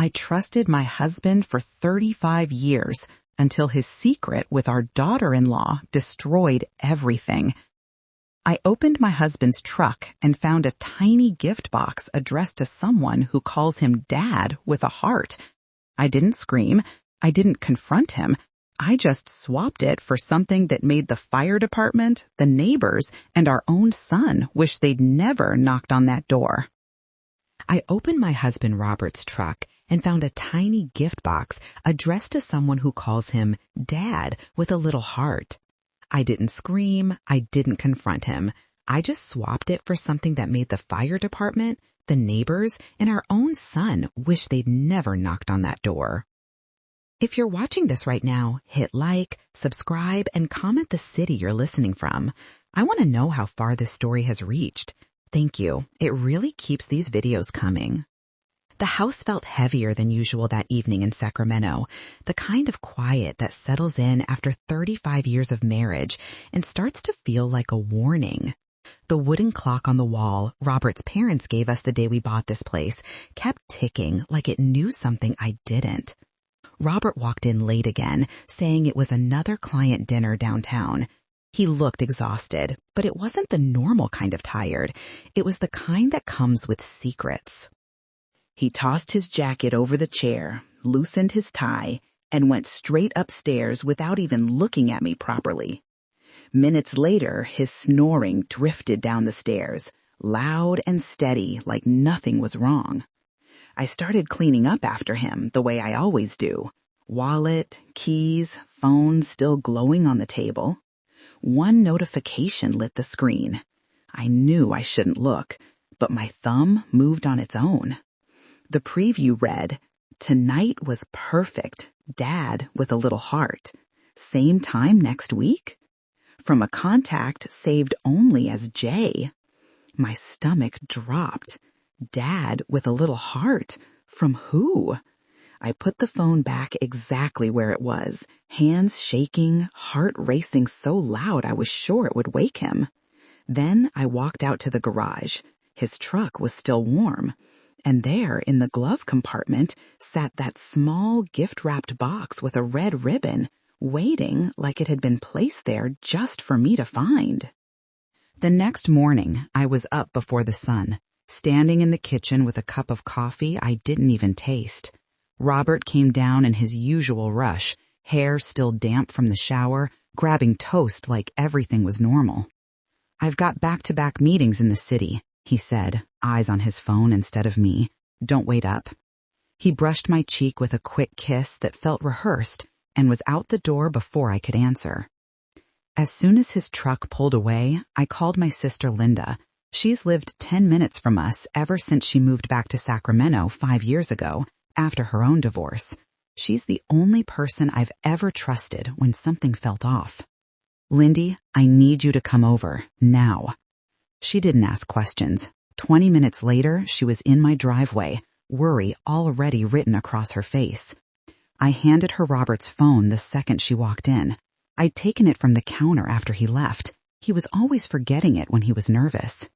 I trusted my husband for 35 years until his secret with our daughter-in-law destroyed everything. I opened my husband's truck and found a tiny gift box addressed to someone who calls him Dad with a heart. I didn't scream. I didn't confront him. I just swapped it for something that made the fire department, the neighbors, and our own son wish they'd never knocked on that door. I opened my husband Robert's truck and found a tiny gift box addressed to someone who calls him Dad with a little heart. I didn't scream. I didn't confront him. I just swapped it for something that made the fire department, the neighbors, and our own son wish they'd never knocked on that door. If you're watching this right now, hit like, subscribe, and comment the city you're listening from. I want to know how far this story has reached. Thank you. It really keeps these videos coming. The house felt heavier than usual that evening in Sacramento, the kind of quiet that settles in after 35 years of marriage and starts to feel like a warning. The wooden clock on the wall Robert's parents gave us the day we bought this place kept ticking like it knew something I didn't. Robert walked in late again, saying it was another client dinner downtown. He looked exhausted, but it wasn't the normal kind of tired. It was the kind that comes with secrets. He tossed his jacket over the chair, loosened his tie, and went straight upstairs without even looking at me properly. Minutes later, his snoring drifted down the stairs, loud and steady like nothing was wrong. I started cleaning up after him the way I always do. Wallet, keys, phone still glowing on the table. One notification lit the screen. I knew I shouldn't look, but my thumb moved on its own. The preview read, "Tonight was perfect. Dad with a little heart. Same time next week?" From a contact saved only as J. My stomach dropped. Dad with a little heart? From who? I put the phone back exactly where it was, hands shaking, heart racing so loud I was sure it would wake him. Then I walked out to the garage. His truck was still warm. And there, in the glove compartment, sat that small gift-wrapped box with a red ribbon, waiting like it had been placed there just for me to find. The next morning, I was up before the sun, standing in the kitchen with a cup of coffee I didn't even taste. Robert came down in his usual rush, hair still damp from the shower, grabbing toast like everything was normal. "I've got back-to-back meetings in the city," he said, eyes on his phone instead of me. "Don't wait up." He brushed my cheek with a quick kiss that felt rehearsed and was out the door before I could answer. As soon as his truck pulled away, I called my sister Linda. She's lived 10 minutes from us ever since she moved back to Sacramento 5 years ago, after her own divorce. She's the only person I've ever trusted when something felt off. "Lindy, I need you to come over, now." She didn't ask questions. 20 minutes later, she was in my driveway, worry already written across her face. I handed her Robert's phone the second she walked in. I'd taken it from the counter after he left. He was always forgetting it when he was nervous.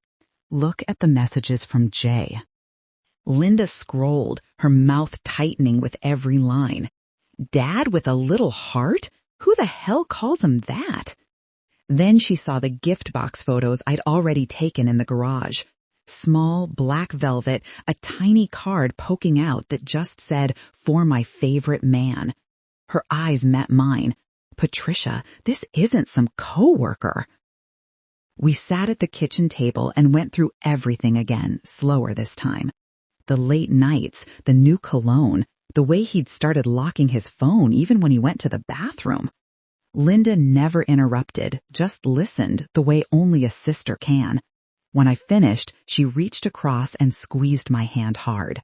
Look at the messages from Jay. Linda scrolled, her mouth tightening with every line. "Dad with a little heart? Who the hell calls him that?" Then she saw the gift box photos I'd already taken in the garage. Small, black velvet, a tiny card poking out that just said, "For my favorite man." Her eyes met mine. "Patricia, this isn't some coworker." We sat at the kitchen table and went through everything again, slower this time. The late nights, the new cologne, the way he'd started locking his phone even when he went to the bathroom. Linda never interrupted, just listened the way only a sister can. When I finished, she reached across and squeezed my hand hard.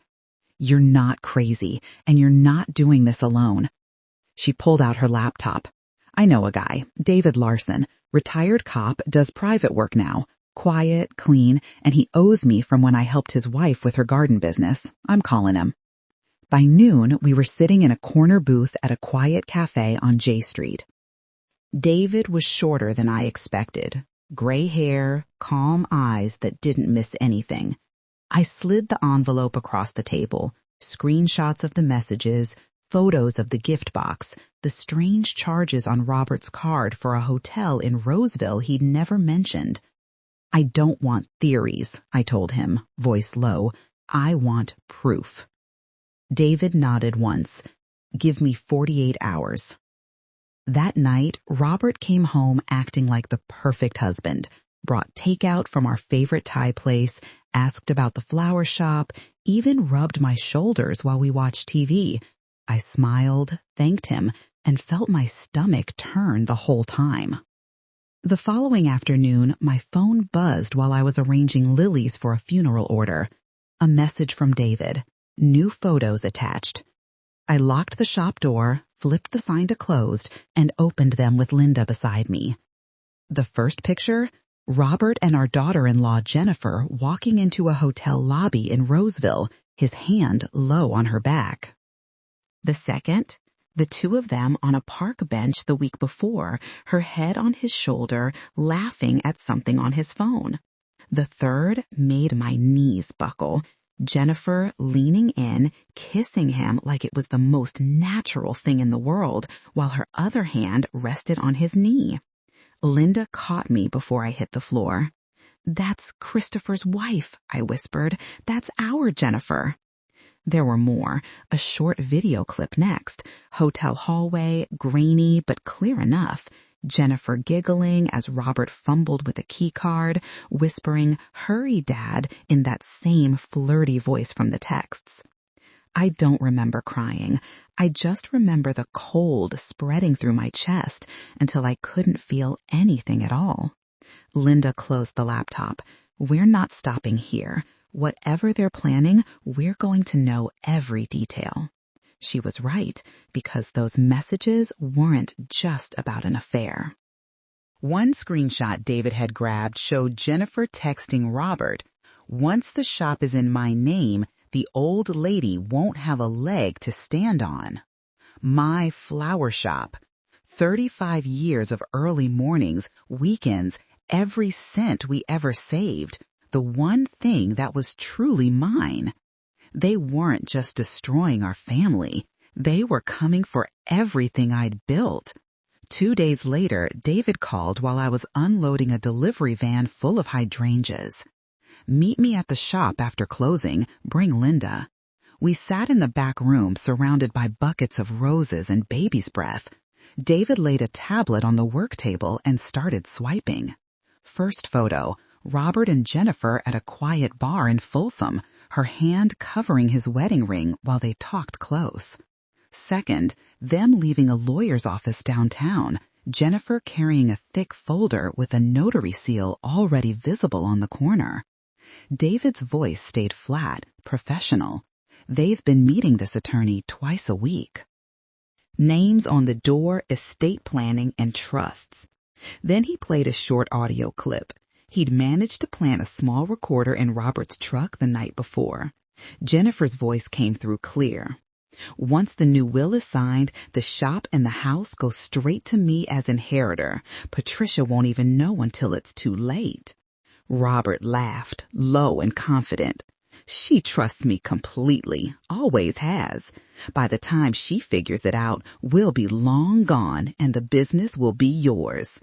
"You're not crazy, and you're not doing this alone." She pulled out her laptop. "I know a guy, David Larson, retired cop, does private work now. Quiet, clean, and he owes me from when I helped his wife with her garden business. I'm calling him." By noon, we were sitting in a corner booth at a quiet cafe on J Street. David was shorter than I expected. Gray hair, calm eyes that didn't miss anything. I slid the envelope across the table, Screenshots of the messages, photos of the gift box, the strange charges on Robert's card for a hotel in Roseville he'd never mentioned. I don't want theories, I told him, voice low. I want proof. David nodded once. Give me 48 hours. That night, Robert came home acting like the perfect husband, brought takeout from our favorite Thai place, asked about the flower shop, even rubbed my shoulders while we watched TV. I smiled, thanked him, and felt my stomach turn the whole time. The following afternoon, my phone buzzed while I was arranging lilies for a funeral order. A message from David. New photos attached. I locked the shop door, flipped the sign to closed, and opened them with Linda beside me. The first picture? Robert and our daughter-in-law Jennifer walking into a hotel lobby in Roseville, his hand low on her back. The second? The two of them on a park bench the week before, her head on his shoulder, laughing at something on his phone. The third made my knees buckle. Jennifer leaning in, kissing him like it was the most natural thing in the world, while her other hand rested on his knee. Linda caught me before I hit the floor. That's Christopher's wife, I whispered. That's our Jennifer. There were more. A short video clip next. Hotel hallway, grainy but clear enough. Jennifer giggling as Robert fumbled with a key card, whispering, "Hurry, Dad," in that same flirty voice from the texts. I don't remember crying. I just remember the cold spreading through my chest until I couldn't feel anything at all. Linda closed the laptop. We're not stopping here. Whatever they're planning, we're going to know every detail. She was right, because those messages weren't just about an affair. One screenshot David had grabbed showed Jennifer texting Robert, "Once the shop is in my name, the old lady won't have a leg to stand on." My flower shop. 35 years of early mornings, weekends, every cent we ever saved. The one thing that was truly mine. They weren't just destroying our family. They were coming for everything I'd built. 2 days later, David called while I was unloading a delivery van full of hydrangeas. "Meet me at the shop after closing. Bring Linda." We sat in the back room surrounded by buckets of roses and baby's breath. David laid a tablet on the work table and started swiping. First photo, Robert and Jennifer at a quiet bar in Folsom, her hand covering his wedding ring while they talked close. Second, them leaving a lawyer's office downtown, Jennifer carrying a thick folder with a notary seal already visible on the corner. David's voice stayed flat, professional. They've been meeting this attorney twice a week. Names on the door, estate planning, and trusts. Then he played a short audio clip. He'd managed to plant a small recorder in Robert's truck the night before. Jennifer's voice came through clear. "Once the new will is signed, the shop and the house go straight to me as inheritor. Patricia won't even know until it's too late." Robert laughed, low and confident. "She trusts me completely, always has. By the time she figures it out, we'll be long gone and the business will be yours."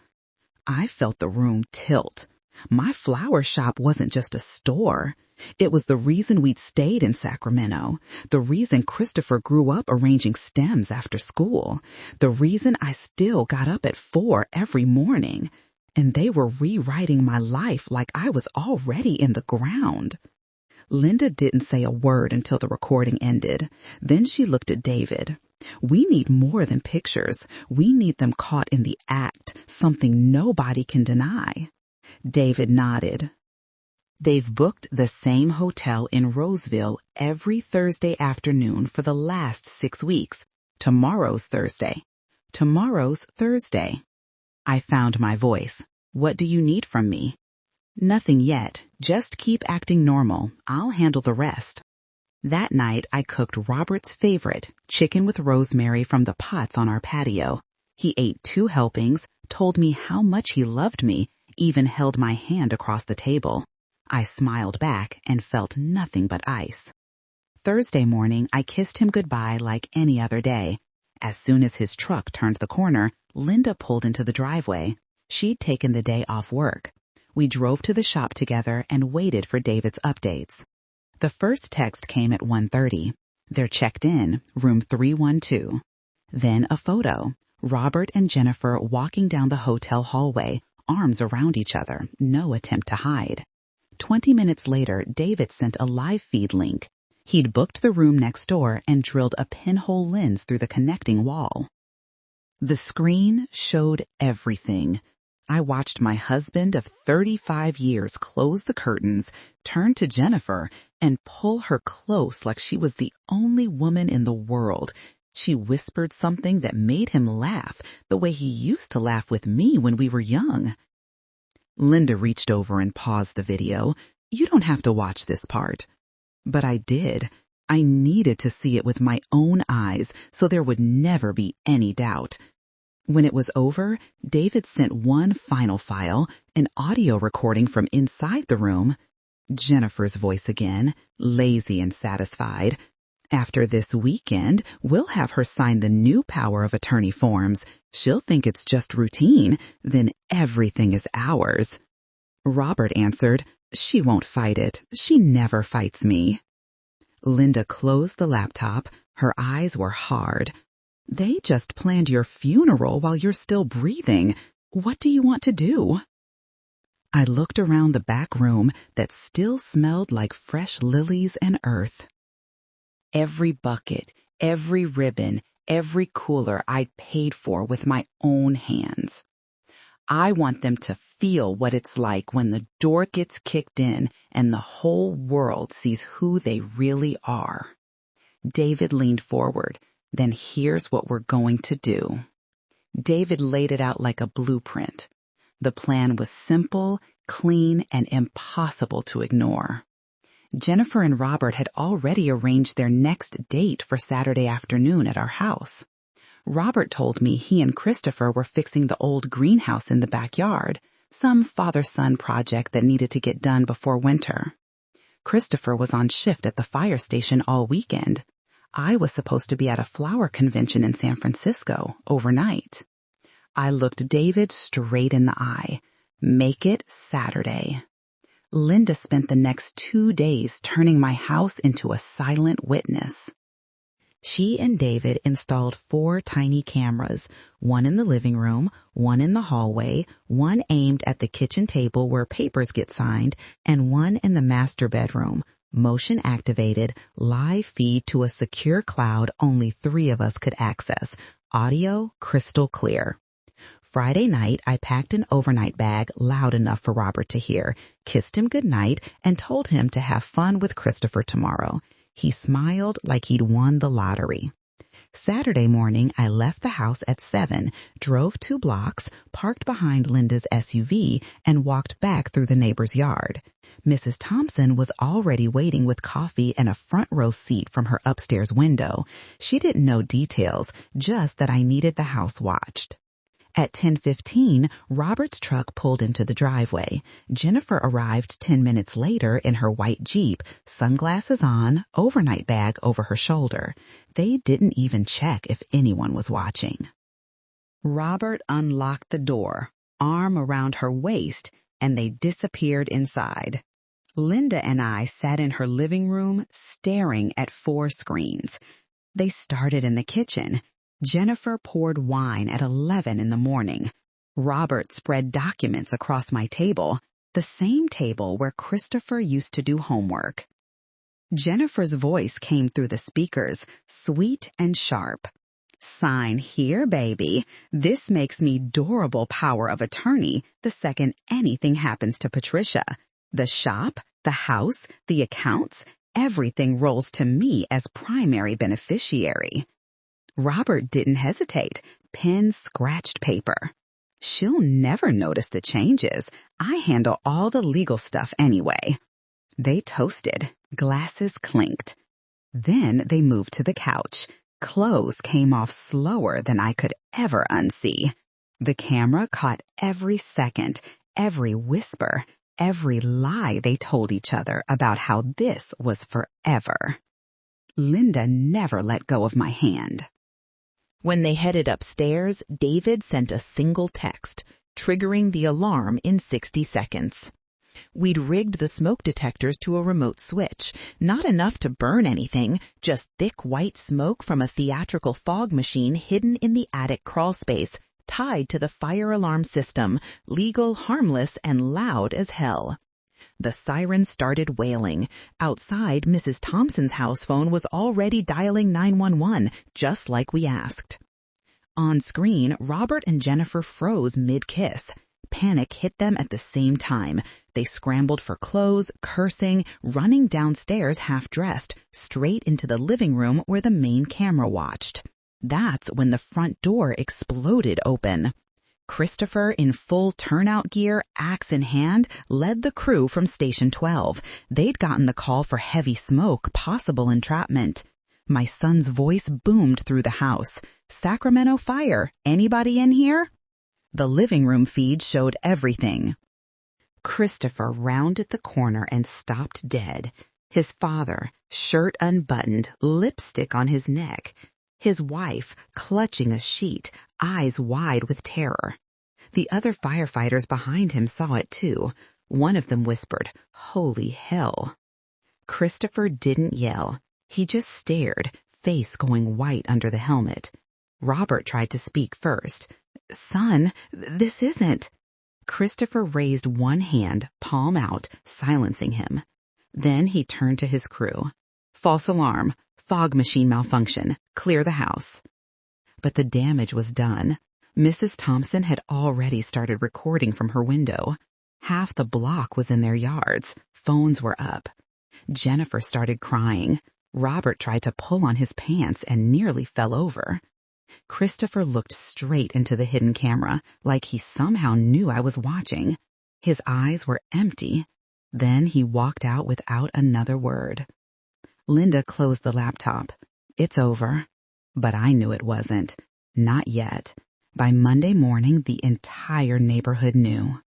I felt the room tilt. My flower shop wasn't just a store. It was the reason we'd stayed in Sacramento, the reason Christopher grew up arranging stems after school, the reason I still got up at 4 every morning. And they were rewriting my life like I was already in the ground. Linda didn't say a word until the recording ended. Then she looked at David. "We need more than pictures. We need them caught in the act, something nobody can deny." David nodded. "They've booked the same hotel in Roseville every Thursday afternoon for the last 6 weeks. Tomorrow's Thursday. Tomorrow's Thursday." I found my voice. "What do you need from me?" "Nothing yet. Just keep acting normal. I'll handle the rest." That night, I cooked Robert's favorite, chicken with rosemary from the pots on our patio. He ate 2 helpings, told me how much he loved me, even held my hand across the table. I smiled back and felt nothing but ice. Thursday morning, I kissed him goodbye like any other day. As soon as his truck turned the corner, Linda pulled into the driveway. She'd taken the day off work. We drove to the shop together and waited for David's updates. The first text came at 1:30. They're checked in, room 312. Then a photo. Robert and Jennifer walking down the hotel hallway, arms around each other, no attempt to hide. 20 minutes later, David sent a live feed link. He'd booked the room next door and drilled a pinhole lens through the connecting wall. The screen showed everything. I watched my husband of 35 years close the curtains, turn to Jennifer, and pull her close like she was the only woman in the world. She whispered something that made him laugh the way he used to laugh with me when we were young. Linda reached over and paused the video. "You don't have to watch this part." But I did. I needed to see it with my own eyes so there would never be any doubt. When it was over, David sent one final file, an audio recording from inside the room. Jennifer's voice again, lazy and satisfied. "After this weekend, we'll have her sign the new power of attorney forms. She'll think it's just routine. Then everything is ours." Robert answered, "She won't fight it. She never fights me." Linda closed the laptop. Her eyes were hard. "They just planned your funeral while you're still breathing. What do you want to do?" I looked around the back room that still smelled like fresh lilies and earth. Every bucket, every ribbon, every cooler I'd paid for with my own hands. I want them to feel what it's like when the door gets kicked in and the whole world sees who they really are. David leaned forward. "Then here's what we're going to do." David laid it out like a blueprint. The plan was simple, clean, and impossible to ignore. Jennifer and Robert had already arranged their next date for Saturday afternoon at our house. Robert told me he and Christopher were fixing the old greenhouse in the backyard, some father-son project that needed to get done before winter. Christopher was on shift at the fire station all weekend. I was supposed to be at a flower convention in San Francisco overnight. I looked David straight in the eye. Make it Saturday. Linda spent the next 2 days turning my house into a silent witness. She and David installed 4 tiny cameras, one in the living room, one in the hallway, one aimed at the kitchen table where papers get signed, and one in the master bedroom, motion activated, live feed to a secure cloud only 3 of us could access, audio crystal clear. Friday night, I packed an overnight bag loud enough for Robert to hear, kissed him goodnight, and told him to have fun with Christopher tomorrow. He smiled like he'd won the lottery. Saturday morning, I left the house at 7, drove 2 blocks, parked behind Linda's SUV, and walked back through the neighbor's yard. Mrs. Thompson was already waiting with coffee and a front row seat from her upstairs window. She didn't know details, just that I needed the house watched. At 10:15, Robert's truck pulled into the driveway. Jennifer arrived 10 minutes later in her white Jeep, sunglasses on, overnight bag over her shoulder. They didn't even check if anyone was watching. Robert unlocked the door, arm around her waist, and they disappeared inside. Linda and I sat in her living room staring at 4 screens. They started in the kitchen. Jennifer poured wine at 11 in the morning. Robert spread documents across my table, the same table where Christopher used to do homework. Jennifer's voice came through the speakers, sweet and sharp. "Sign here, baby. This makes me durable power of attorney the second anything happens to Patricia. The shop, the house, the accounts, everything rolls to me as primary beneficiary." Robert didn't hesitate. Pen scratched paper. "She'll never notice the changes. I handle all the legal stuff anyway." They toasted. Glasses clinked. Then they moved to the couch. Clothes came off slower than I could ever unsee. The camera caught every second, every whisper, every lie they told each other about how this was forever. Linda never let go of my hand. When they headed upstairs, David sent a single text, triggering the alarm in 60 seconds. We'd rigged the smoke detectors to a remote switch, not enough to burn anything, just thick white smoke from a theatrical fog machine hidden in the attic crawlspace, tied to the fire alarm system, legal, harmless, and loud as hell. The siren started wailing. Outside, Mrs. Thompson's house phone was already dialing 911, just like we asked. On screen, Robert and Jennifer froze mid-kiss. Panic hit them at the same time. They scrambled for clothes, cursing, running downstairs half-dressed, straight into the living room where the main camera watched. That's when the front door exploded open. Christopher, in full turnout gear, axe in hand, led the crew from Station 12. They'd gotten the call for heavy smoke, possible entrapment. My son's voice boomed through the house. "Sacramento Fire, anybody in here?" The living room feed showed everything. Christopher rounded the corner and stopped dead. His father, shirt unbuttoned, lipstick on his neck. His wife, clutching a sheet, eyes wide with terror. The other firefighters behind him saw it too. One of them whispered, "Holy hell." Christopher didn't yell. He just stared, face going white under the helmet. Robert tried to speak first. "Son, this isn't." Christopher raised one hand, palm out, silencing him. Then he turned to his crew. "False alarm. Fog machine malfunction. Clear the house." But the damage was done. Mrs. Thompson had already started recording from her window. Half the block was in their yards. Phones were up. Jennifer started crying. Robert tried to pull on his pants and nearly fell over. Christopher looked straight into the hidden camera, like he somehow knew I was watching. His eyes were empty. Then he walked out without another word. Linda closed the laptop. "It's over." But I knew it wasn't. Not yet. By Monday morning, the entire neighborhood knew.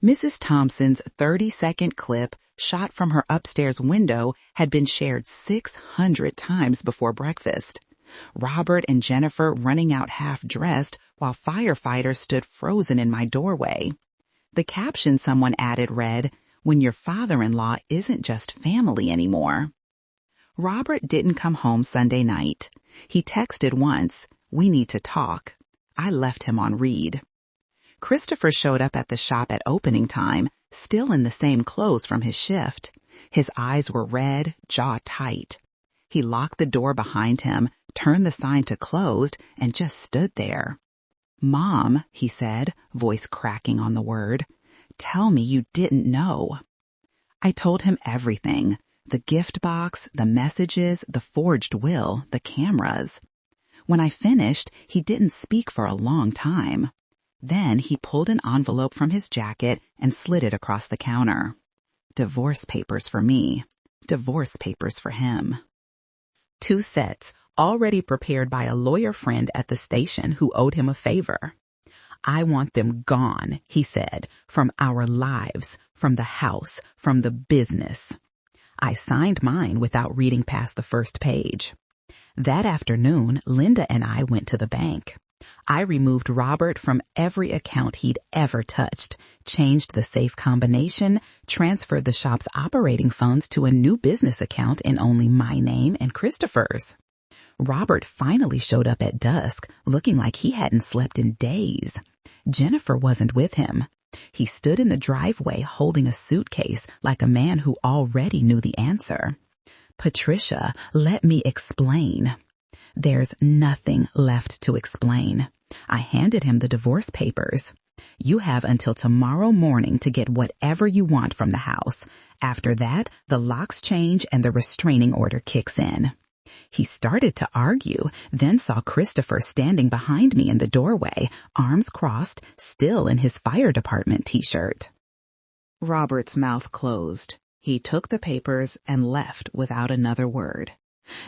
Mrs. Thompson's 30-second clip, shot from her upstairs window, had been shared 600 times before breakfast. Robert and Jennifer running out half-dressed while firefighters stood frozen in my doorway. The caption someone added read, "When your father-in-law isn't just family anymore." Robert didn't come home Sunday night. He texted once, "We need to talk." I left him on read. Christopher showed up at the shop at opening time, still in the same clothes from his shift. His eyes were red, jaw tight. He locked the door behind him, turned the sign to closed, and just stood there. "Mom," he said, voice cracking on the word, "tell me you didn't know." I told him everything. The gift box, the messages, the forged will, the cameras. When I finished, he didn't speak for a long time. Then he pulled an envelope from his jacket and slid it across the counter. Divorce papers for me. Divorce papers for him. 2 sets, already prepared by a lawyer friend at the station who owed him a favor. "I want them gone," he said, "from our lives, from the house, from the business." I signed mine without reading past the first page. That afternoon, Linda and I went to the bank. I removed Robert from every account he'd ever touched, changed the safe combination, transferred the shop's operating funds to a new business account in only my name and Christopher's. Robert finally showed up at dusk, looking like he hadn't slept in days. Jennifer wasn't with him. He stood in the driveway holding a suitcase like a man who already knew the answer. "Patricia, let me explain." There's nothing left to explain. I handed him the divorce papers. "You have until tomorrow morning to get whatever you want from the house. After that, the locks change and the restraining order kicks in." He started to argue, then saw Christopher standing behind me in the doorway, arms crossed, still in his fire department t-shirt. Robert's mouth closed. He took the papers and left without another word.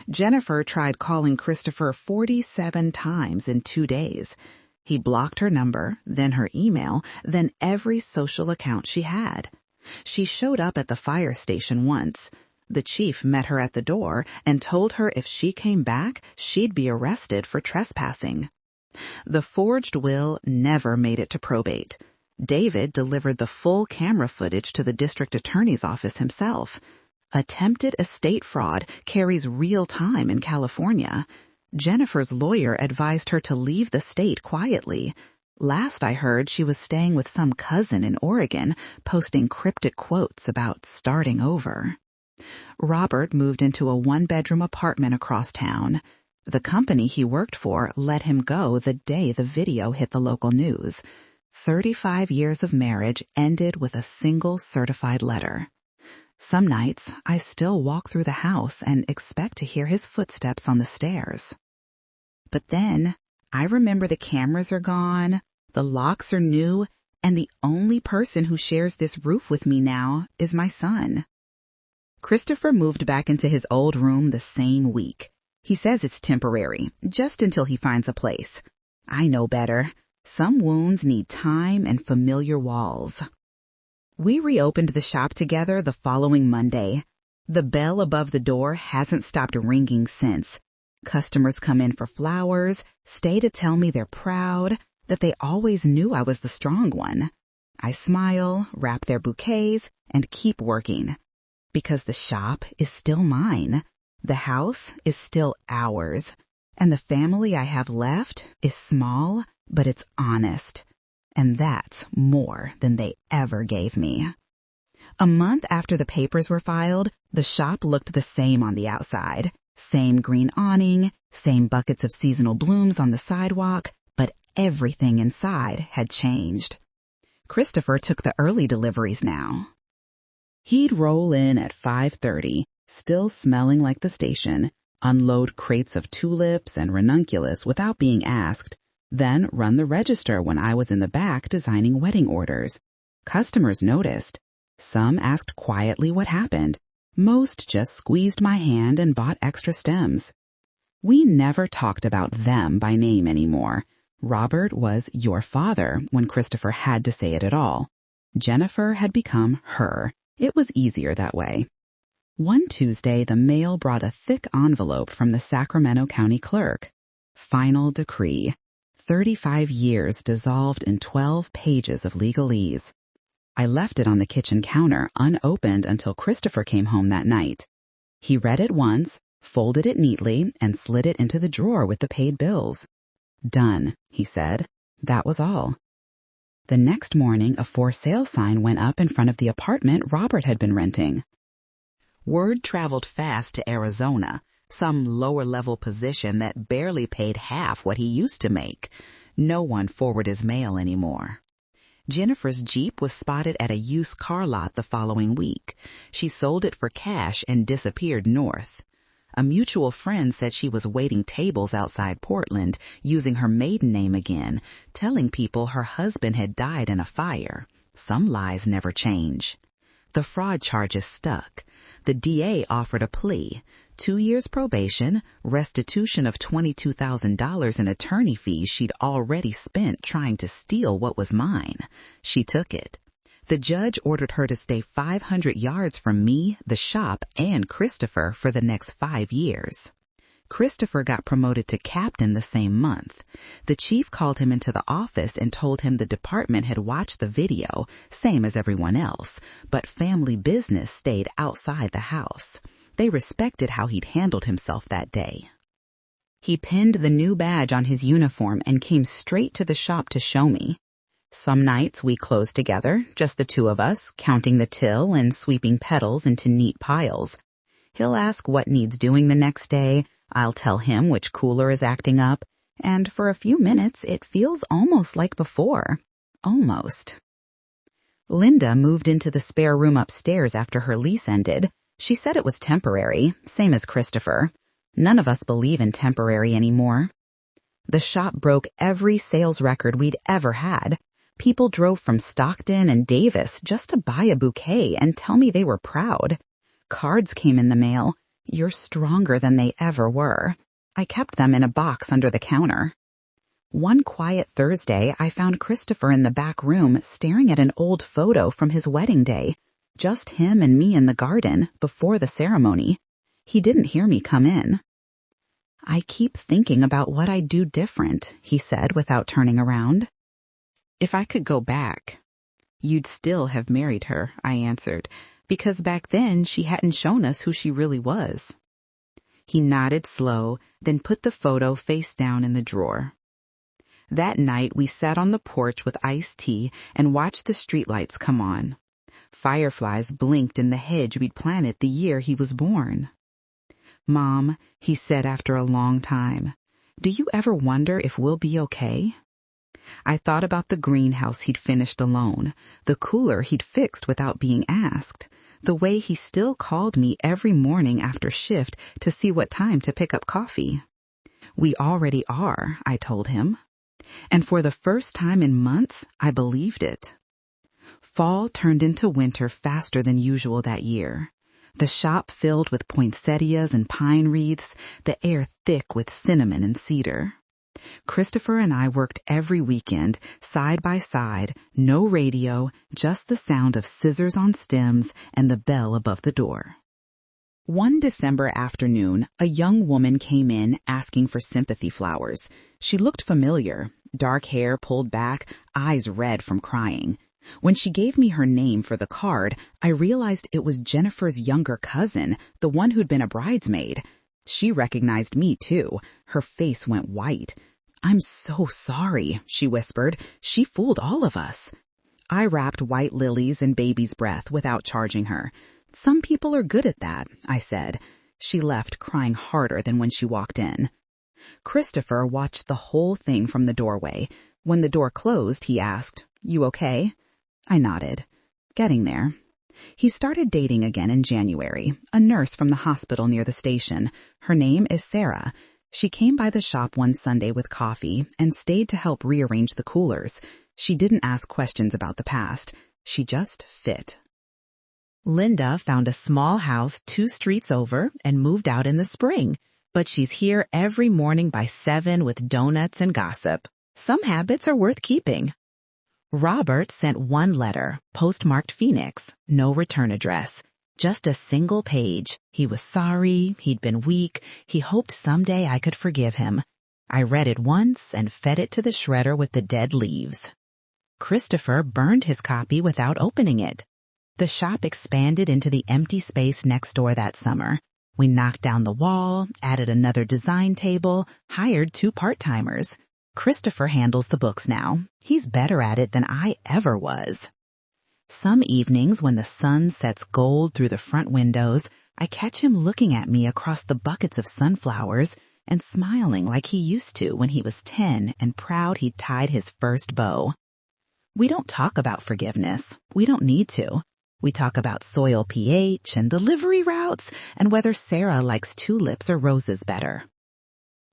Jennifer tried calling Christopher 47 times in 2 days. He blocked her number, then her email, then every social account she had. She showed up at the fire station once. The chief met her at the door and told her if she came back, she'd be arrested for trespassing. The forged will never made it to probate. David delivered the full camera footage to the district attorney's office himself. Attempted estate fraud carries real time in California. Jennifer's lawyer advised her to leave the state quietly. Last I heard, she was staying with some cousin in Oregon, posting cryptic quotes about starting over. Robert moved into a one-bedroom apartment across town. The company he worked for let him go the day the video hit the local news. 35 years of marriage ended with a single certified letter. Some nights, I still walk through the house and expect to hear his footsteps on the stairs. But then, I remember the cameras are gone, the locks are new, and the only person who shares this roof with me now is my son. Christopher moved back into his old room the same week. He says it's temporary, just until he finds a place. I know better. Some wounds need time and familiar walls. We reopened the shop together the following Monday. The bell above the door hasn't stopped ringing since. Customers come in for flowers, stay to tell me they're proud, that they always knew I was the strong one. I smile, wrap their bouquets, and keep working. Because the shop is still mine. The house is still ours. And the family I have left is small, but it's honest. And that's more than they ever gave me. A month after the papers were filed, the shop looked the same on the outside. Same green awning, same buckets of seasonal blooms on the sidewalk, but everything inside had changed. Christopher took the early deliveries now. He'd roll in at 5:30, still smelling like the station, unload crates of tulips and ranunculus without being asked, then run the register when I was in the back designing wedding orders. Customers noticed. Some asked quietly what happened. Most just squeezed my hand and bought extra stems. We never talked about them by name anymore. Robert was your father when Christopher had to say it at all. Jennifer had become her. It was easier that way. One Tuesday, the mail brought a thick envelope from the Sacramento County clerk. Final decree. 35 years dissolved in 12 pages of legalese. I left it on the kitchen counter unopened until Christopher came home that night. He read it once, folded it neatly, and slid it into the drawer with the paid bills. Done, he said. That was all. The next morning, a for sale sign went up in front of the apartment Robert had been renting. Word traveled fast to Arizona, some lower-level position that barely paid half what he used to make. No one forwarded his mail anymore. Jennifer's Jeep was spotted at a used car lot the following week. She sold it for cash and disappeared north. A mutual friend said she was waiting tables outside Portland, using her maiden name again, telling people her husband had died in a fire. Some lies never change. The fraud charges stuck. The DA offered a plea, 2 years probation, restitution of $22,000 in attorney fees she'd already spent trying to steal what was mine. She took it. The judge ordered her to stay 500 yards from me, the shop, and Christopher for the next 5 years. Christopher got promoted to captain the same month. The chief called him into the office and told him the department had watched the video, same as everyone else, but family business stayed outside the house. They respected how he'd handled himself that day. He pinned the new badge on his uniform and came straight to the shop to show me. Some nights we closed together, just the two of us, counting the till and sweeping petals into neat piles. He'll ask what needs doing the next day. I'll tell him which cooler is acting up, and for a few minutes it feels almost like before. Almost. Linda moved into the spare room upstairs after her lease ended. She said it was temporary, same as Christopher. None of us believe in temporary anymore. The shop broke every sales record we'd ever had. People drove from Stockton and Davis just to buy a bouquet and tell me they were proud. Cards came in the mail. You're stronger than they ever were. I kept them in a box under the counter. One quiet Thursday, I found Christopher in the back room staring at an old photo from his wedding day. Just him and me in the garden before the ceremony. He didn't hear me come in. I keep thinking about what I'd do different, he said without turning around. If I could go back, you'd still have married her, I answered, because back then she hadn't shown us who she really was. He nodded slow, then put the photo face down in the drawer. That night we sat on the porch with iced tea and watched the streetlights come on. Fireflies blinked in the hedge we'd planted the year he was born. Mom, he said after a long time, do you ever wonder if we'll be okay? I thought about the greenhouse he'd finished alone, the cooler he'd fixed without being asked, the way he still called me every morning after shift to see what time to pick up coffee. We already are, I told him. And for the first time in months, I believed it. Fall turned into winter faster than usual that year. The shop filled with poinsettias and pine wreaths, the air thick with cinnamon and cedar. Christopher and I worked every weekend, side by side, no radio, just the sound of scissors on stems and the bell above the door. One December afternoon, a young woman came in asking for sympathy flowers. She looked familiar, dark hair pulled back, eyes red from crying. When she gave me her name for the card, I realized it was Jennifer's younger cousin, the one who'd been a bridesmaid. She recognized me, too. Her face went white. I'm so sorry, she whispered. She fooled all of us. I wrapped white lilies in baby's breath without charging her. Some people are good at that, I said. She left crying harder than when she walked in. Christopher watched the whole thing from the doorway. When the door closed, he asked, "You okay?" I nodded. Getting there. He started dating again in January, a nurse from the hospital near the station. Her name is Sarah. She came by the shop one Sunday with coffee and stayed to help rearrange the coolers. She didn't ask questions about the past. She just fit. Linda found a small house 2 streets over and moved out in the spring, but she's here every morning by 7 with donuts and gossip. Some habits are worth keeping. Robert sent 1 letter, postmarked Phoenix, no return address. Just a single page. He was sorry, he'd been weak, he hoped someday I could forgive him. I read it once and fed it to the shredder with the dead leaves. Christopher burned his copy without opening it. The shop expanded into the empty space next door that summer. We knocked down the wall, added another design table, hired 2 part-timers. Christopher handles the books now. He's better at it than I ever was. Some evenings when the sun sets gold through the front windows, I catch him looking at me across the buckets of sunflowers and smiling like he used to when he was 10 and proud he'd tied his first bow. We don't talk about forgiveness. We don't need to. We talk about soil pH and delivery routes and whether Sarah likes tulips or roses better.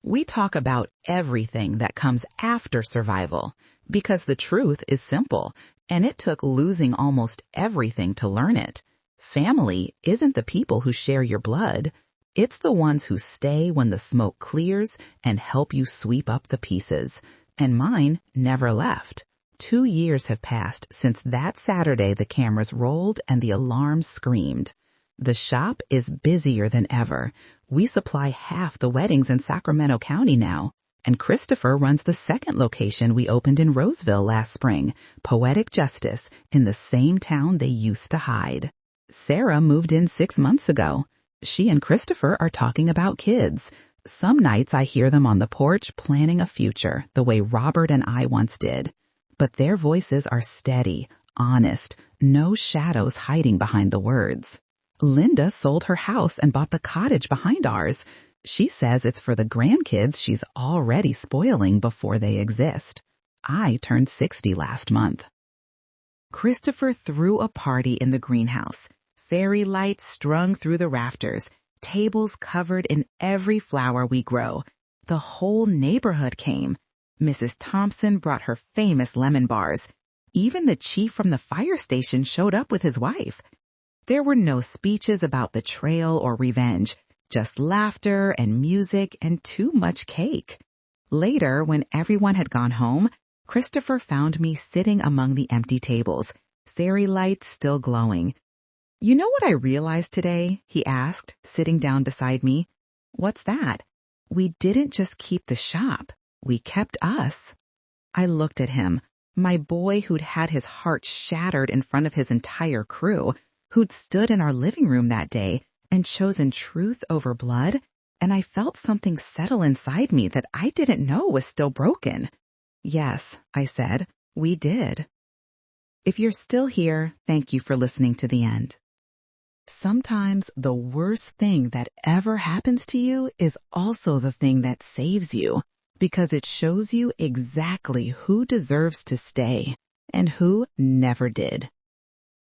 We talk about everything that comes after survival because the truth is simple, and it took losing almost everything to learn it. Family isn't the people who share your blood. It's the ones who stay when the smoke clears and help you sweep up the pieces. And mine never left. 2 years have passed since that Saturday the cameras rolled and the alarms screamed. The shop is busier than ever. We supply half the weddings in Sacramento County now. And Christopher runs the second location we opened in Roseville last spring, Poetic Justice, in the same town they used to hide. Sarah moved in 6 months ago. She and Christopher are talking about kids. Some nights I hear them on the porch planning a future, the way Robert and I once did. But their voices are steady, honest, no shadows hiding behind the words. Linda sold her house and bought the cottage behind ours. She says it's for the grandkids she's already spoiling before they exist. I turned 60 last month. Christopher threw a party in the greenhouse. Fairy lights strung through the rafters, tables covered in every flower we grow. The whole neighborhood came. Mrs. Thompson brought her famous lemon bars. Even the chief from the fire station showed up with his wife. There were no speeches about betrayal or revenge, just laughter and music and too much cake. Later, when everyone had gone home, Christopher found me sitting among the empty tables, fairy lights still glowing. You know what I realized today? He asked, sitting down beside me. What's that? We didn't just keep the shop. We kept us. I looked at him, my boy who'd had his heart shattered in front of his entire crew, who'd stood in our living room that day and chosen truth over blood, and I felt something settle inside me that I didn't know was still broken. Yes, I said, we did. If you're still here, thank you for listening to the end. Sometimes the worst thing that ever happens to you is also the thing that saves you, because it shows you exactly who deserves to stay and who never did.